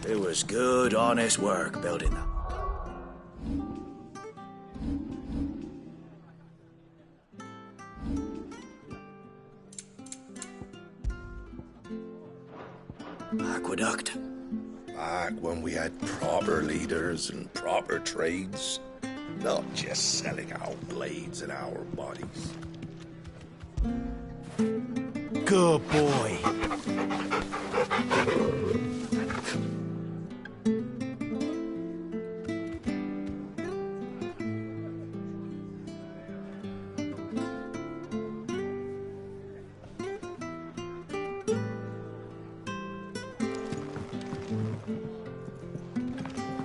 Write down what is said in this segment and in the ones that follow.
It was good, honest work building them. Aqueduct. Back when we had proper leaders and proper trades. Not just selling our blades and our bodies. Good boy.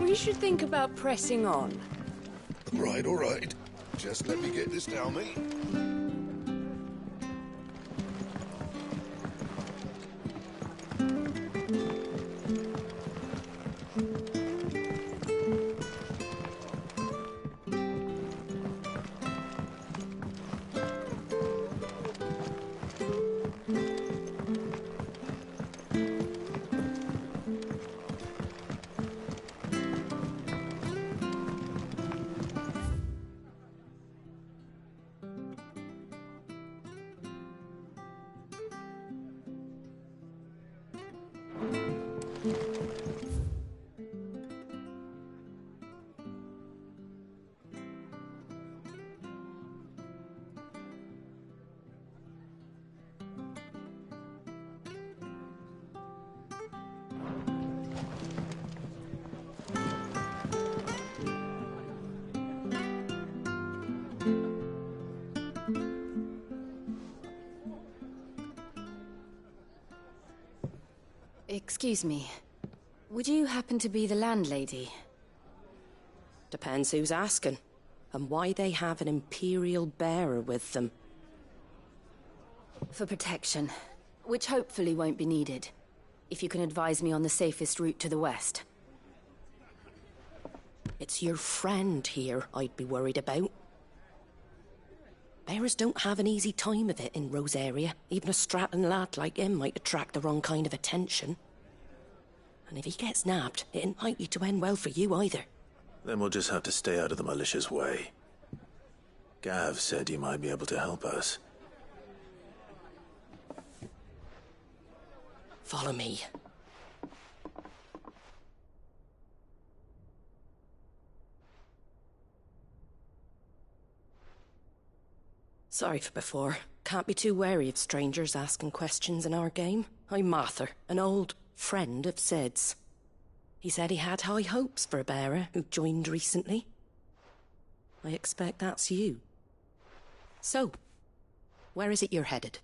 We should think about pressing on. All right. Just let me get this down, mate. Excuse me. Would you happen to be the landlady? Depends who's asking, and why they have an Imperial bearer with them. For protection, which hopefully won't be needed. If you can advise me on the safest route to the west. It's your friend here I'd be worried about. Bearers don't have an easy time of it in Rosaria. Even a Stratton lad like him might attract the wrong kind of attention. And if he gets nabbed, it ain't likely to end well for you either. Then we'll just have to stay out of the malicious way. Gav said you might be able to help us. Follow me. Sorry for before. Can't be too wary of strangers asking questions in our game. I'm Martha, an old friend of Sid's. He said he had high hopes for a bearer who joined recently. I expect that's you. So, where is it you're headed?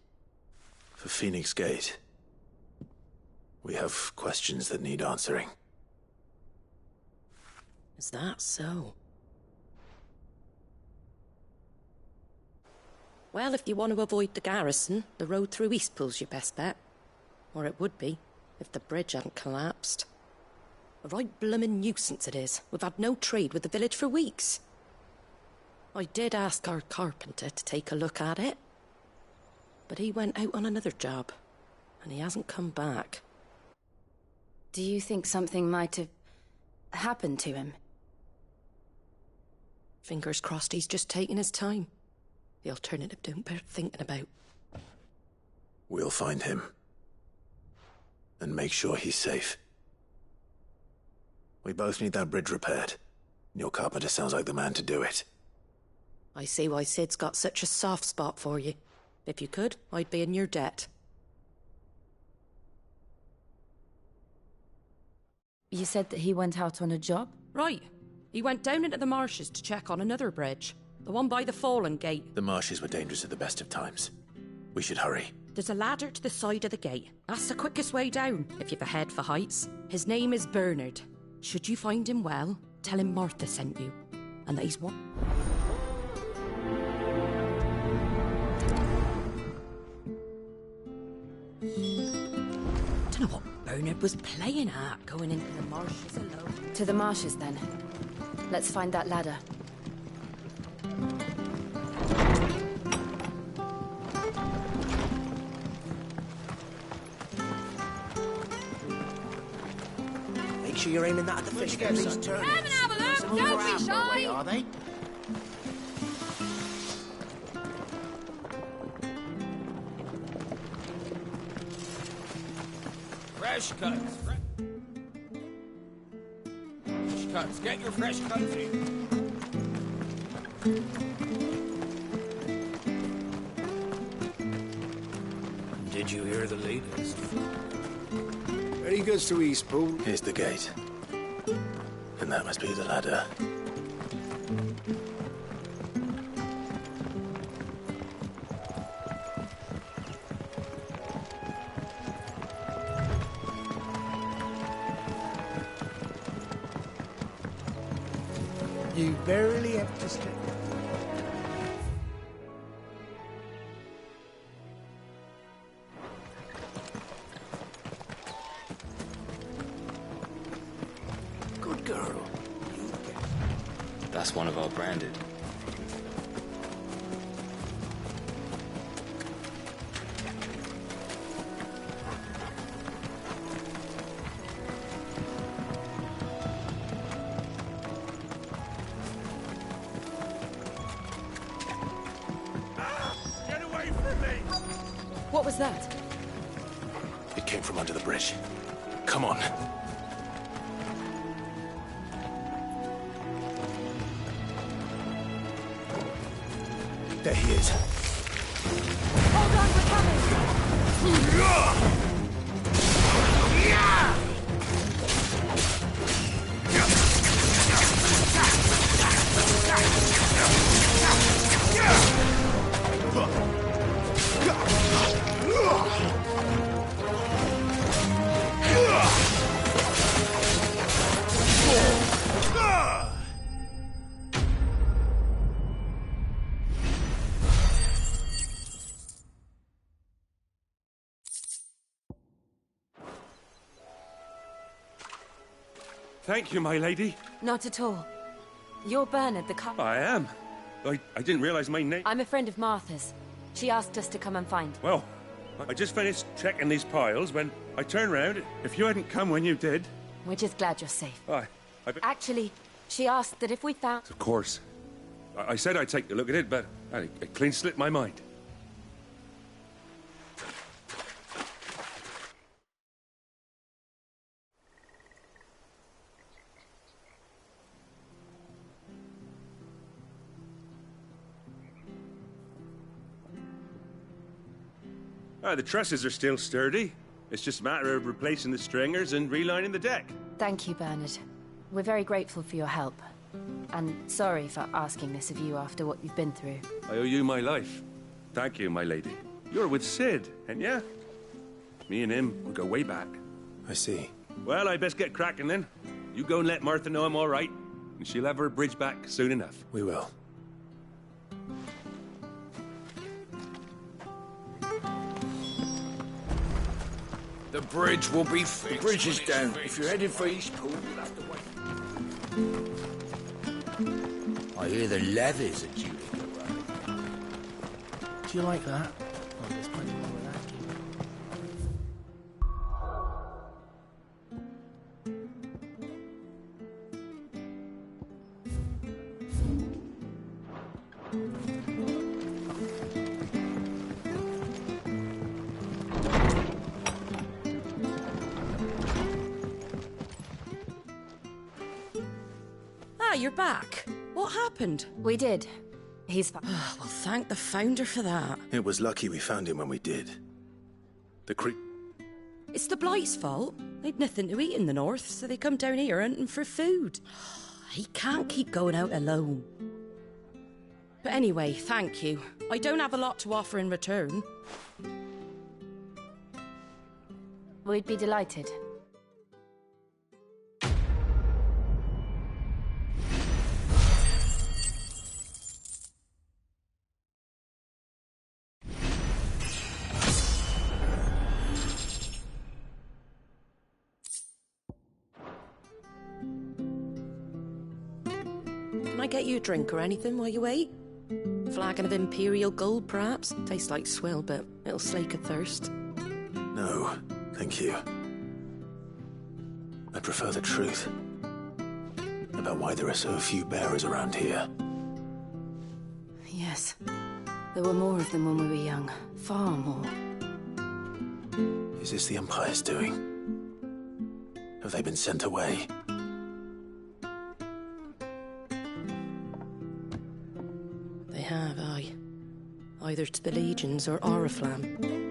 For Phoenix Gate. We have questions that need answering. Is that so? Well, if you want to avoid the garrison, the road through Eastpool's your best bet. Or it would be, if the bridge hadn't collapsed. A right bloomin' nuisance it is. We've had no trade with the village for weeks. I did ask our carpenter to take a look at it. But he went out on another job, and he hasn't come back. Do you think something might have happened to him? Fingers crossed he's just taking his time. The alternative don't bear thinking about. We'll find him. And make sure he's safe. We both need that bridge repaired. Your carpenter sounds like the man to do it. I see why Sid's got such a soft spot for you. If you could, I'd be in your debt. You said that he went out on a job? Right. He went down into the marshes to check on another bridge. The one by the Fallen Gate. The marshes were dangerous at the best of times. We should hurry. There's a ladder to the side of the gate. That's the quickest way down, if you've a head for heights. His name is Bernard. Should you find him well, tell him Martha sent you. And that he's one... Don't know what Bernard was playing at, going into the marshes alone. To the marshes, then. Let's find that ladder. sure you're aiming that at the fish. Get these turnips. Come and have a look, Some don't over be Amber shy. way, are they? Fresh cuts. Fresh cuts. Get your fresh cuts in. Did you hear the latest? Very good to East Pool. Here's the gate. And that must be the ladder. You barely have to step. Good girl. That's one of our branded. Get away from me! What was that? It came from under the bridge. Come on. There he is. Hold on, we're coming! Thank you, my lady. Not at all. You're Bernard, the cop. I am. I didn't realize my name. I'm a friend of Martha's. She asked us to come and find you. Well, I just finished checking these piles when I turned round. If you hadn't come when you did... We're just glad you're safe. Actually, she asked that if we found... Of course. I said I'd take a look at it, but it clean slipped my mind. The trusses are still sturdy. It's just a matter of replacing the stringers and relining the deck. Thank you, Bernard. We're very grateful for your help. And sorry for asking this of you after what you've been through. I owe you my life. Thank you, my lady. You're with Sid, ain't ya? Me and him, we go way back. I see. Well, I best get cracking then. You go and let Martha know I'm all right, and she'll have her bridge back soon enough. We will. The bridge will be fixed. The bridge is down. If you're heading for East Pool, you'll have to wait. I hear the levies are due to go up. Do you like that? Oh, there's plenty more of that. You're back. What happened? We did. He's fine. Well, thank the Founder for that. It was lucky we found him when we did. The creep... It's the Blight's fault. They'd nothing to eat in the north, so they come down here hunting for food. He can't keep going out alone. But anyway, thank you. I don't have a lot to offer in return. We'd be delighted. Can I get you a drink or anything while you wait? Flagon of Imperial Gold, perhaps? Tastes like swill, but it'll slake a thirst. No, thank you. prefer the truth. About why there are so few bearers around here. Yes. There were more of them when we were young. Far more. Is this the Empire's doing? Have they been sent away? They have, aye. Either to the Legions or Oriflamme.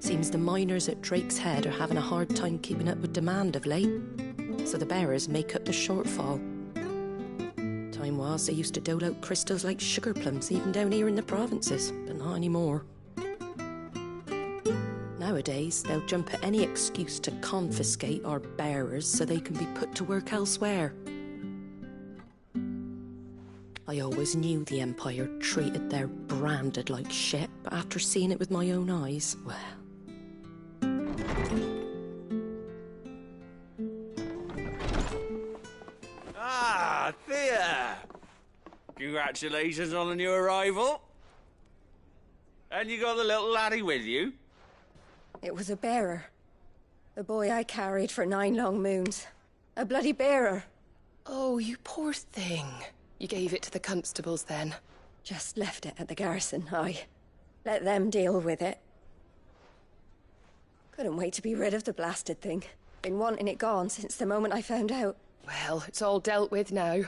Seems the miners at Drake's Head are having a hard time keeping up with demand of late, so the bearers make up the shortfall. Time was they used to dole out crystals like sugar plums even down here in the provinces, but not anymore. Nowadays, they'll jump at any excuse to confiscate our bearers so they can be put to work elsewhere. I always knew the Empire treated their branded like shit, but after seeing it with my own eyes, well... Ah, Thea! Congratulations on the new arrival. And you got the little laddie with you? It was a bearer. The boy I carried for 9 long moons. A bloody bearer. Oh, you poor thing. You gave it to the constables then? Just left it at the garrison, aye. Let them deal with it. Couldn't wait to be rid of the blasted thing. Been wanting it gone since the moment I found out. Well, it's all dealt with now.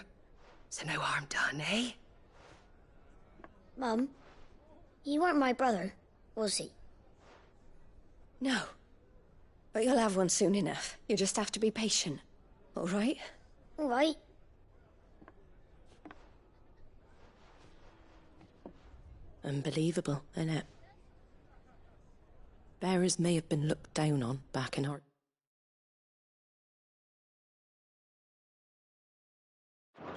So no harm done, eh? Mum, you weren't my brother, was he? No. But you'll have one soon enough. You just have to be patient. All right? All right. Unbelievable, innit? Bearers may have been looked down on back in our...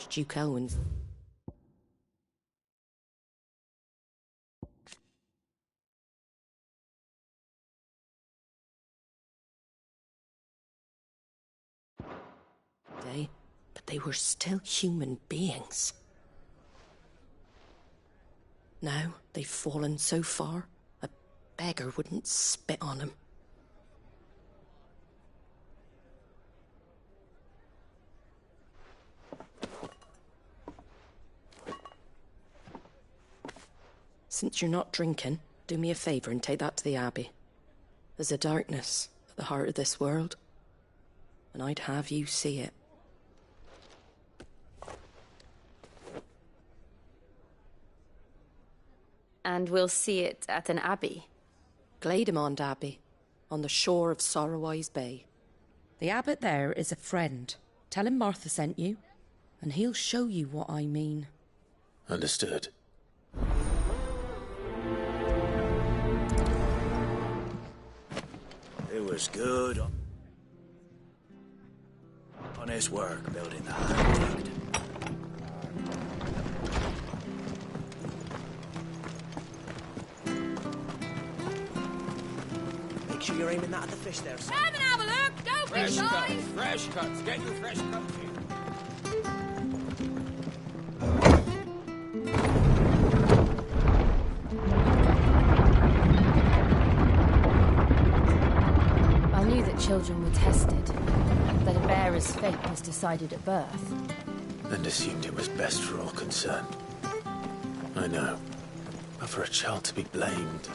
Duke Elwin's... day, but they were still human beings. Now they've fallen so far, a beggar wouldn't spit on them. Since you're not drinking, do me a favour and take that to the Abbey. There's a darkness at the heart of this world, and I'd have you see it. And we'll see it at an abbey? Glademond Abbey, on the shore of Sorrowise Bay. The abbot there is a friend. Tell him Martha sent you, and he'll show you what I mean. Understood. It was good. Honest work building the aqueduct. Make sure you're aiming that at the fish there, son. Come and have a look! Don't be shy! Fresh cuts. Get your fresh cuts here. I knew that children were tested, that a bearer's fate was decided at birth. And assumed it was best for all concerned. I know. But for a child to be blamed,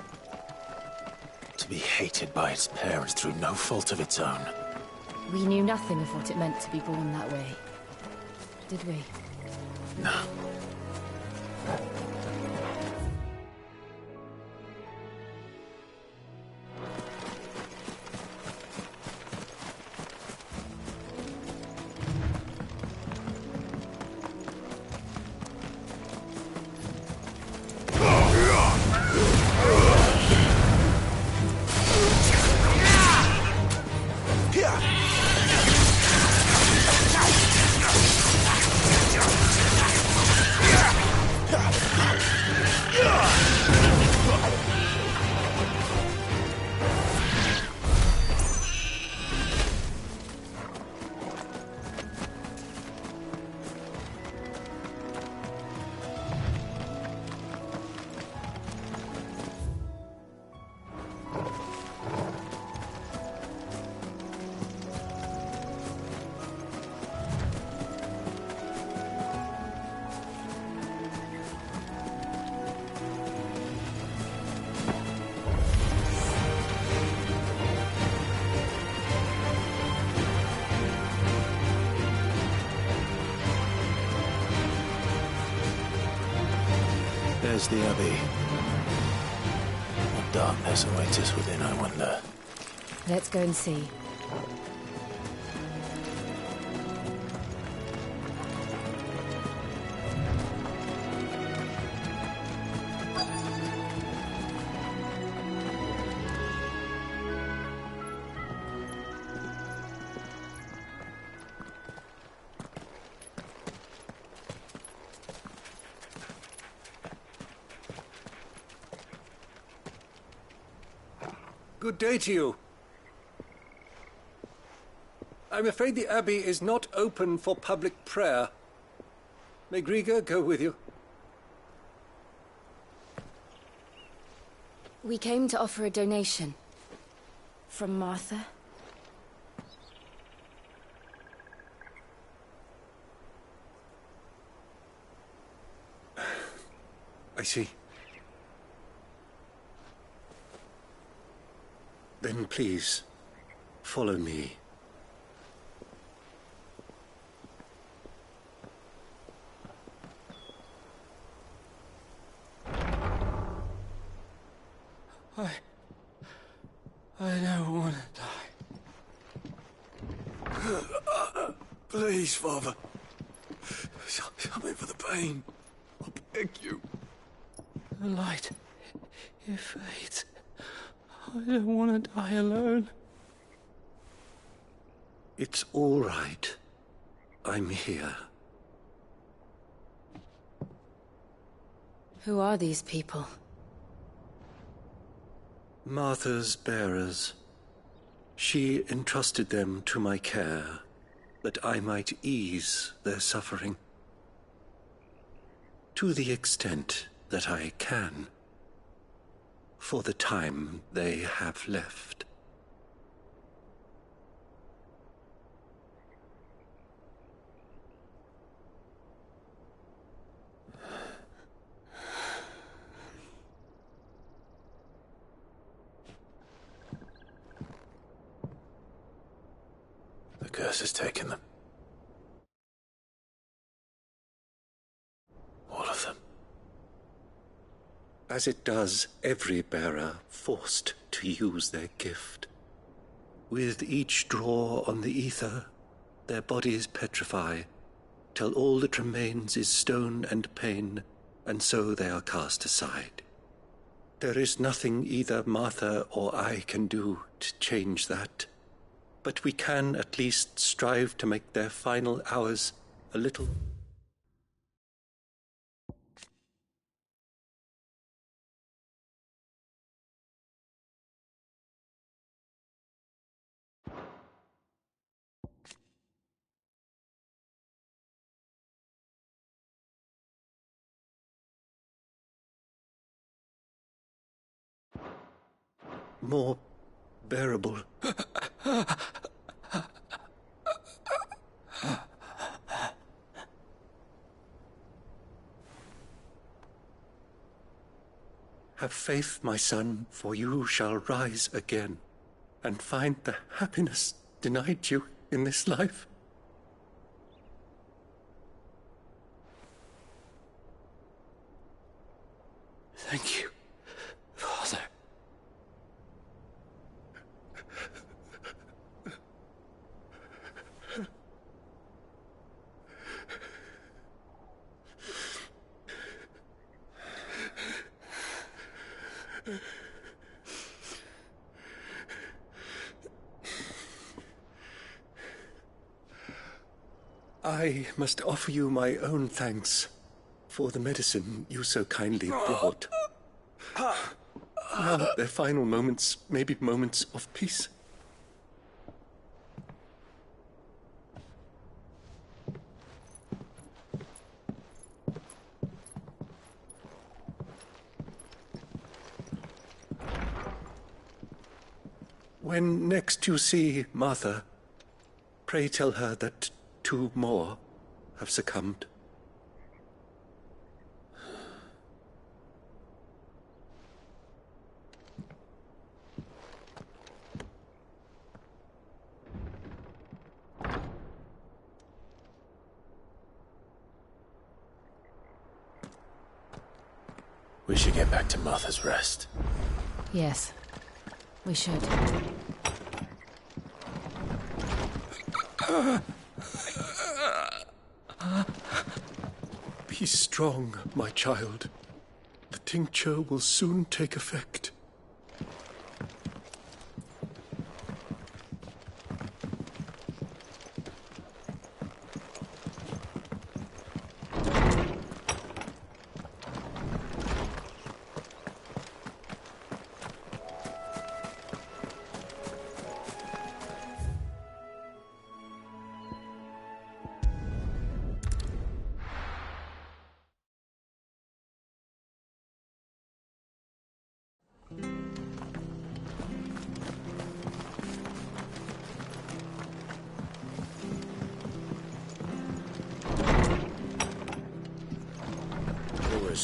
to be hated by its parents through no fault of its own. We knew nothing of what it meant to be born that way, did we? No. There's the Abbey. What darkness awaits us within, I wonder? Let's go and see. Good day to you. I'm afraid the Abbey is not open for public prayer. May Grieger go with you? We came to offer a donation. From Martha. I see. Then please, follow me. I don't want to die. Please, Father. Something for the pain. I beg you. The light, it fades. I don't want to die alone. It's all right. I'm here. Who are these people? Martha's bearers. She entrusted them to my care, that I might ease their suffering. To the extent that I can. For the time they have left. The curse has taken them. All of them. As it does every bearer forced to use their gift. With each draw on the ether, their bodies petrify, till all that remains is stone and pain, and so they are cast aside. There is nothing either Martha or I can do to change that, but we can at least strive to make their final hours a little... more bearable. Have faith, my son, for you shall rise again, and find the happiness denied you in this life. Thank you, Father. I must offer you my own thanks for the medicine you so kindly brought. Now their final moments may be moments of peace. When next you see Martha, pray tell her that 2 more have succumbed. We should get back to Martha's Rest. Yes, we should. Be strong, my child. The tincture will soon take effect.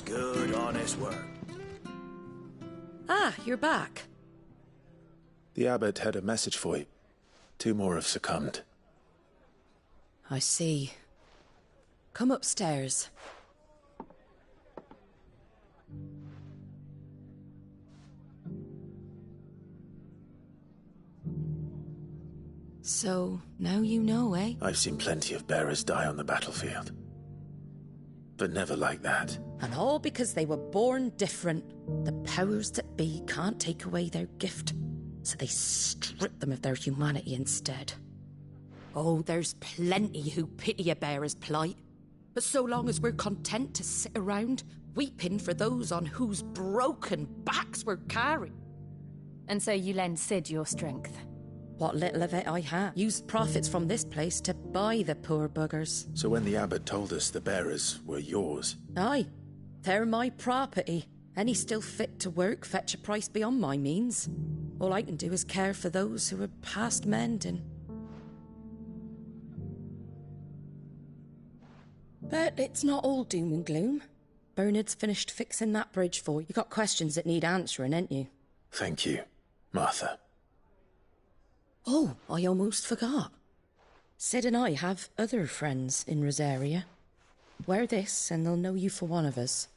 Good, honest work. Ah, you're back. The abbot had a message for you. 2 more have succumbed. I see. Come upstairs. So, now you know, eh? I've seen plenty of bearers die on the battlefield. But never like that. And all because they were born different. The powers that be can't take away their gift, so they strip them of their humanity instead. Oh, there's plenty who pity a bearer's plight. But so long as we're content to sit around, weeping for those on whose broken backs we're carrying. And so you lend Sid your strength? What little of it I have used profits from this place to buy the poor buggers. So when the abbot told us the bearers were yours... Aye, they're my property. Any still fit to work fetch a price beyond my means. All I can do is care for those who are past mending. But it's not all doom and gloom. Bernard's finished fixing that bridge for you. You got questions that need answering, ain't you? Thank you, Martha. Oh, I almost forgot. Sid and I have other friends in Rosaria. Wear this and they'll know you for one of us.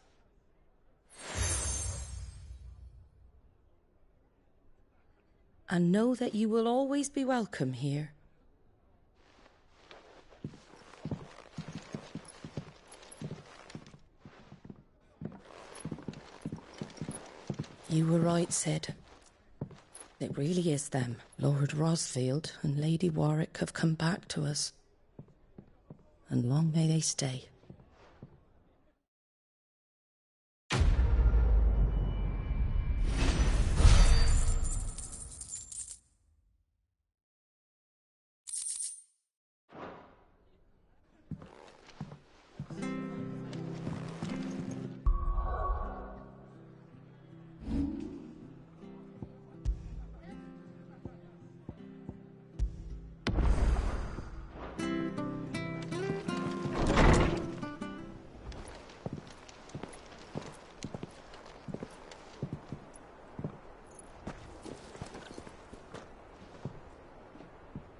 And know that you will always be welcome here. You were right, Sid. It really is them. Lord Rosfield and Lady Warwick have come back to us. And long may they stay.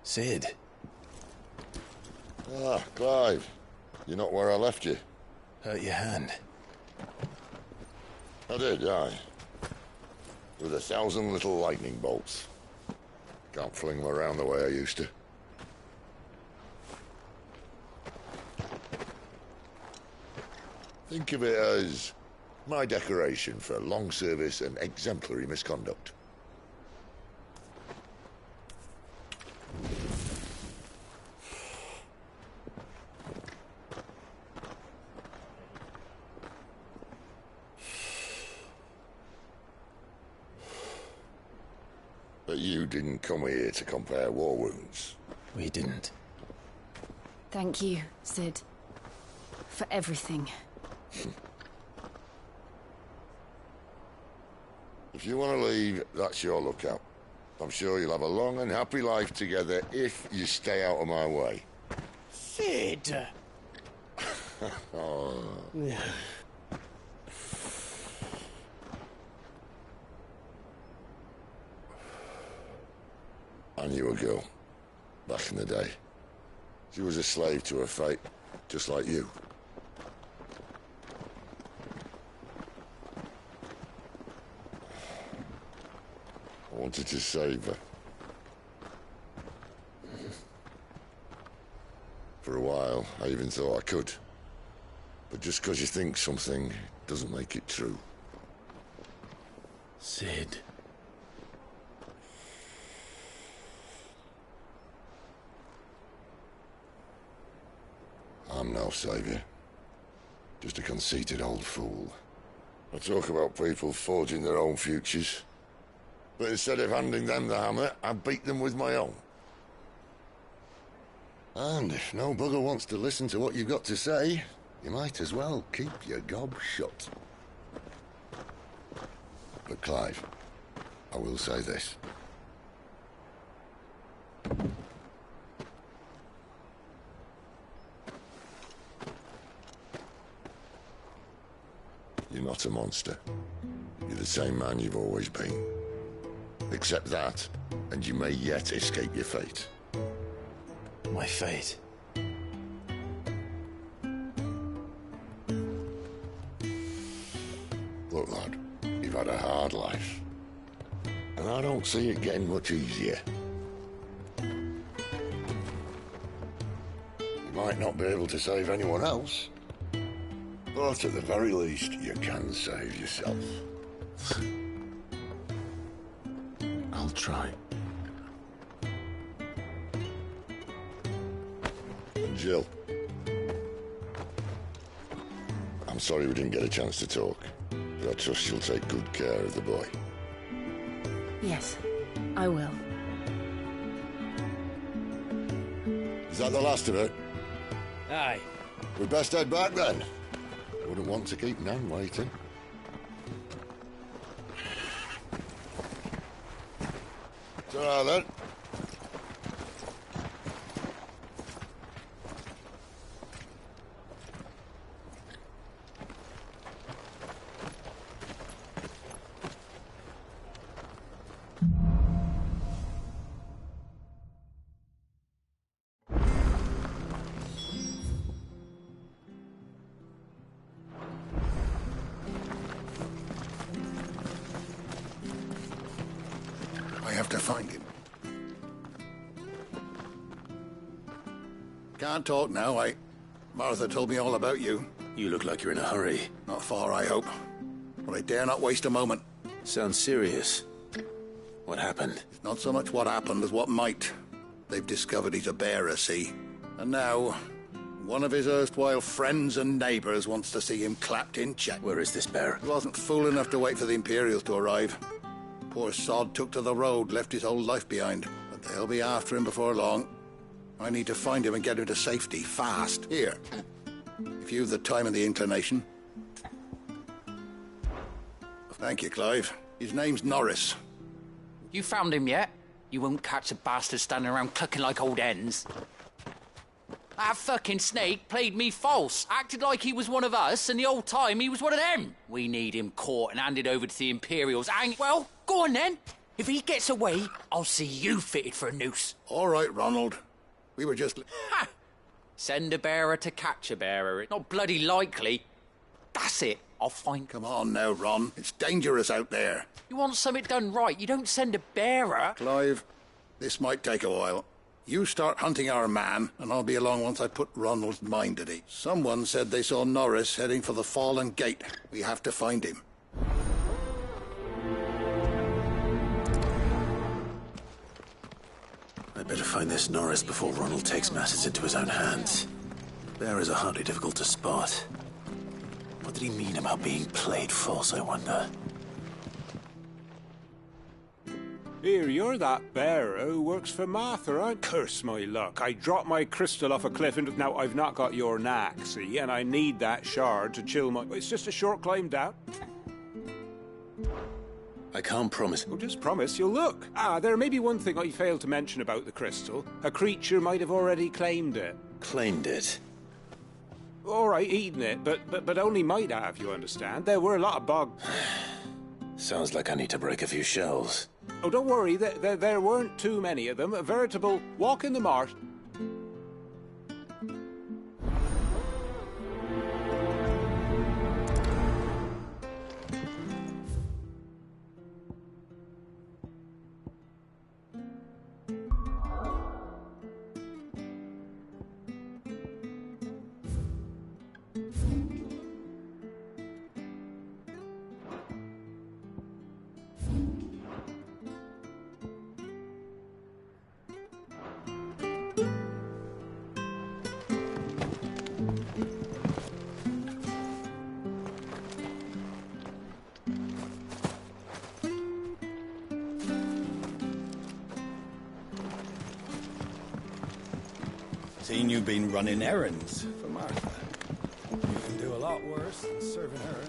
Sid. Ah, Clive. You're not where I left you. Hurt your hand. I did, aye. With 1,000 little lightning bolts. Can't fling them around the way I used to. Think of it as my decoration for long service and exemplary misconduct. But you didn't come here to compare war wounds. We didn't. Thank you, Sid. For everything. If you want to leave, that's your lookout. I'm sure you'll have a long and happy life together if you stay out of my way. Sid! Oh. I knew a girl, back in the day. She was a slave to her fate, just like you. wanted to save her. For a while, I even thought I could. But just because you think something doesn't make it true. Sid. I'm no savior. Just a conceited old fool. I talk about people forging their own futures. But instead of handing them the hammer, I beat them with my own. And if no bugger wants to listen to what you've got to say, you might as well keep your gob shut. But Clive, I will say this. You're not a monster. You're the same man you've always been. Accept that, and you may yet escape your fate. My fate? Look, lad, you've had a hard life. And I don't see it getting much easier. You might not be able to save anyone else, but at the very least, you can save yourself. I'll try. Jill. I'm sorry we didn't get a chance to talk, but I trust you'll take good care of the boy. Yes, I will. Is that the last of it? Aye. We'd best head back then. Wouldn't want to keep Nan waiting. Ta-ra then. I have to find him. Can't talk now, Martha told me all about you. You look like you're in a hurry. Not far, I hope. But I dare not waste a moment. Sounds serious. What happened? It's not so much what happened as what might. They've discovered he's a bearer, see? And now, one of his erstwhile friends and neighbours wants to see him clapped in check. Where is this bearer? He wasn't fool enough to wait for the Imperials to arrive. Poor sod took to the road, left his whole life behind. But they'll be after him before long. I need to find him and get him to safety, fast. Here. If you've the time and the inclination. Thank you, Clive. His name's Norris. You found him yet? You won't catch a bastard standing around clucking like old hens. That fucking snake played me false, acted like he was one of us, and the old time he was one of them. We need him caught and handed over to the Imperials, and, well, go on then. If he gets away, I'll see you fitted for a noose. All right, Ronald. We were just... Ha! Send a bearer to catch a bearer. It's not bloody likely. That's it. I'll find... Come on now, Ron. It's dangerous out there. You want something done right, you don't send a bearer. Clive, this might take a while. You start hunting our man, and I'll be along once I put Ronald's mind at ease. Someone said they saw Norris heading for the Fallen Gate. We have to find him. I better find this Norris before Ronald takes matters into his own hands. Bearers are hardly difficult to spot. What did he mean about being played false, I wonder? Here, you're that bearer who works for Martha, aren't? Curse my luck. I dropped my crystal off a cliff and now I've not got your knack, see? And I need that shard to chill my... It's just a short climb down. I can't promise. Well, just promise you'll look. There may be one thing I failed to mention about the crystal. A creature might have already claimed it. Claimed it? All right, eaten it, but only might have, you understand? There were a lot of bugs. Sounds like I need to break a few shells. Oh, don't worry, there weren't too many of them. A veritable walk in the marsh. Seen you been running errands for Martha. You can do a lot worse than serving her.